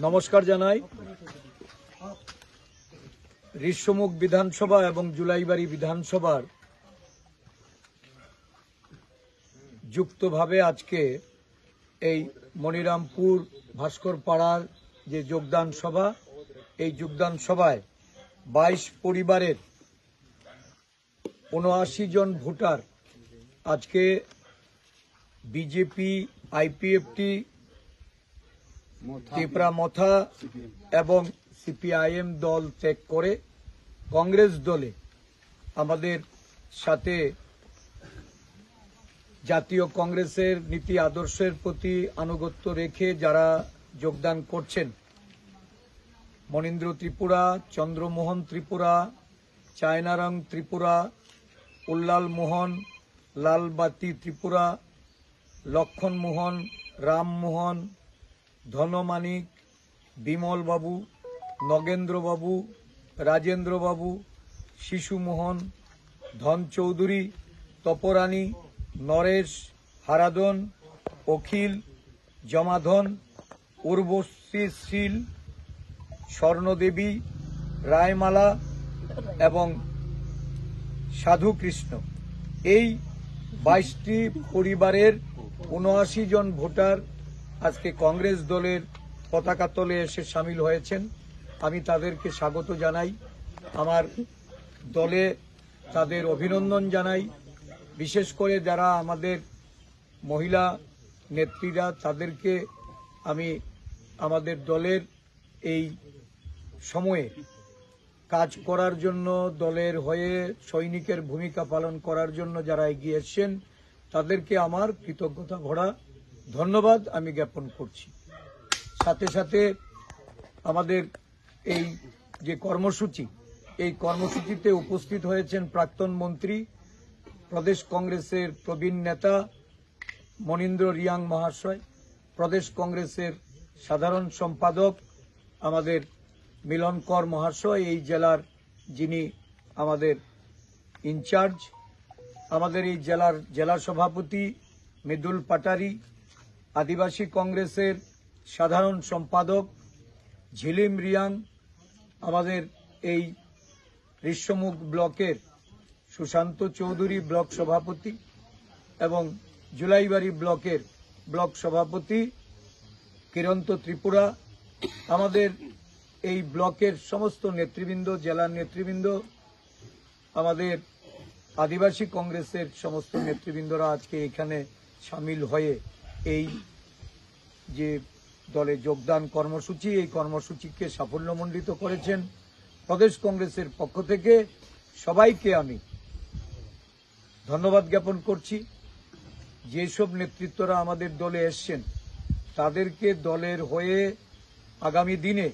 নমস্কার জানাই। ঋষ্যমুখ বিধানসভা এবং জুলাইবাড়ি বিধানসভার যুক্তভাবে আজকে এই মনিরামপুর ভাস্কর পাড়ার যে যোগদান সভা, এই যোগদান সভায় 22 পরিবারের 79 জন ভোটার আজকে বিজেপি, আইপিএফটি, ত্রিপুরা মথা এবং সিপিআইএম দল ত্যাগ করে কংগ্রেস দলে আমাদের সাথে জাতীয় কংগ্রেসের নীতি আদর্শের প্রতি আনুগত্য রেখে যারা যোগদান করছেন, মনীন্দ্র ত্রিপুরা, চন্দ্রমোহন ত্রিপুরা, চায়নারং ত্রিপুরা, উল্লাল মোহন, লালবাতি ত্রিপুরা, লক্ষণ মোহন, রামমোহন, ধনমানিক, বিমল বাবু, নগেন্দ্র বাবু, রাজেন্দ্র বাবু, শিশুমোহন, ধন চৌধুরী, তপরানী, নরেশ, হারাদন, অখিল, জমাধন, উর্বশী শীল, স্বর্ণদেবী, রায়মালা এবং সাধু কৃষ্ণ, এই 22টি পরিবারের 79 জন ভোটার আজকে কংগ্রেস দলের পতাকা তলে এসে সামিল হয়েছেন। আমি তাদেরকে স্বাগত জানাই, আমার দলে তাদের অভিনন্দন জানাই। বিশেষ করে যারা আমাদের মহিলা নেত্রীরা, তাদেরকে আমি আমাদের দলের এই সময়ে কাজ করার জন্য, দলের হয়ে সৈনিকের ভূমিকা পালন করার জন্য যারা এগিয়ে এসছেন, তাদেরকে আমার কৃতজ্ঞতা ভরা ধন্যবাদ আমি জ্ঞাপন করছি। সাথে সাথে আমাদের এই যে কর্মসূচি, এই কর্মসূচিতে উপস্থিত হয়েছেন প্রাক্তন মন্ত্রী, প্রদেশ কংগ্রেসের প্রবীণ নেতা মনীন্দ্র রিয়াং মহাশয়, প্রদেশ কংগ্রেসের সাধারণ সম্পাদক আমাদের মিলন কর মহাশয়, এই জেলার যিনি আমাদের ইনচার্জ, আমাদের এই জেলার জেলা সভাপতি মৃদুল পাটারি, আদিবাসী কংগ্রেসের সাধারণ সম্পাদক ঝিলিম রিয়াং, আমাদের এই ঋষ্যমুখ ব্লকের সুশান্ত চৌধুরী ব্লক সভাপতি এবং জুলাইবাড়ি ব্লকের ব্লক সভাপতি কিরন্ত ত্রিপুরা, আমাদের এই ব্লকের সমস্ত নেতৃবৃন্দ, জেলার নেতৃবৃন্দ, আমাদের আদিবাসী কংগ্রেসের সমস্ত নেতৃবৃন্দরা আজকে এখানে সামিল হয়ে এই যে দলে যোগদান কর্মসূচি, এই কর্মসূচিকে সাফল্যমণ্ডিত করেছেন। প্রদেশ কংগ্রেসের পক্ষ থেকে সবাইকে আমি ধন্যবাদ জ্ঞাপন করছি। যেসব নেতৃত্বরা আমাদের দলে এসছেন, তাদেরকে দলের হয়ে আগামী দিনে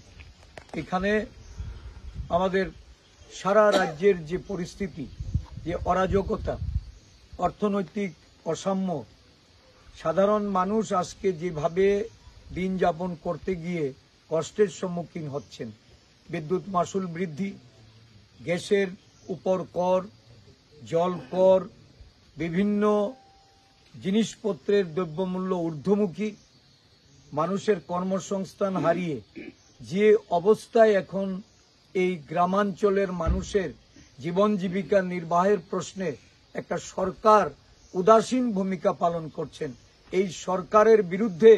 এখানে আমাদের সারা রাজ্যের যে পরিস্থিতি, যে অরাজকতা, অর্থনৈতিক অসাম্য, সাধারণ মানুষ আজকে যেভাবে দিন যাপন করতে গিয়ে কষ্টের সম্মুখীন হচ্ছেন, বিদ্যুৎ মাশুল বৃদ্ধি, গ্যাসের উপর কর, জল কর, বিভিন্ন জিনিসপত্রের দ্রব্যমূল্য ঊর্ধ্বমুখী, মানুষের কর্মসংস্থান হারিয়ে যে অবস্থায় এখন এই গ্রামাঞ্চলের মানুষের জীবন জীবিকা নির্বাহের প্রশ্নে একটা সরকার উদাসীন ভূমিকা পালন করছেন, এই সরকারের বিরুদ্ধে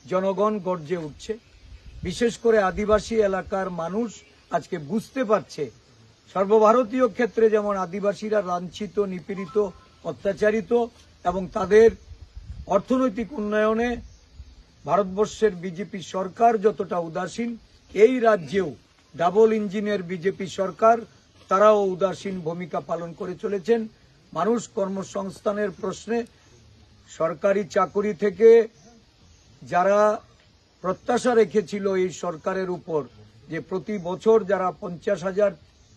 জনগণ গর্জে উঠছে। বিশেষ করে আদিবাসী এলাকার মানুষ আজকে বুঝতে পারছে, সর্বভারতীয় ক্ষেত্রে যেমন আদিবাসীরা লাঞ্ছিত, নিপীড়িত, অত্যাচারিত এবং তাদের অর্থনৈতিক উন্নয়নে ভারতবর্ষের বিজেপি সরকার যতটা উদাসীন, এই রাজ্যেও ডাবল ইঞ্জিনের বিজেপি সরকার তারাও উদাসীন ভূমিকা পালন করে চলেছেন। মানুষ কর্মসংস্থানের প্রশ্নে সরকারি চাকরি থেকে যারা প্রত্যাশা রেখেছিল এই সরকারের উপর, যে প্রতি বছর যারা 50,000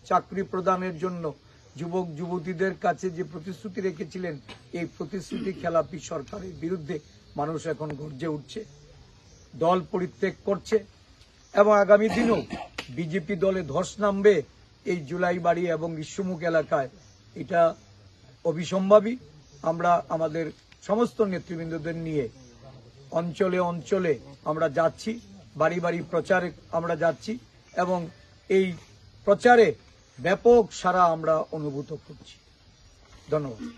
চাকরি প্রদানের জন্য যুবক যুবতীদের কাছে যে প্রতিশ্রুতি রেখেছিলেন, এই প্রতিশ্রুতি খেলাপি সরকারের বিরুদ্ধে মানুষ এখন গর্জে উঠছে, দল পরিত্যাগ করছে এবং আগামী দিনেও বিজেপি দলে ধস নামবে এই জুলাইবাড়ি এবং ঋষ্যমুখ এলাকায়, এটা অবিসম্ভাবী। আমরা আমাদের সমস্ত নেতৃবৃন্দদের নিয়ে অঞ্চলে অঞ্চলে আমরা যাচ্ছি, বাড়ি বাড়ি প্রচারে আমরা যাচ্ছি এবং এই প্রচারে ব্যাপক সাড়া আমরা অনুভূত করছি। ধন্যবাদ।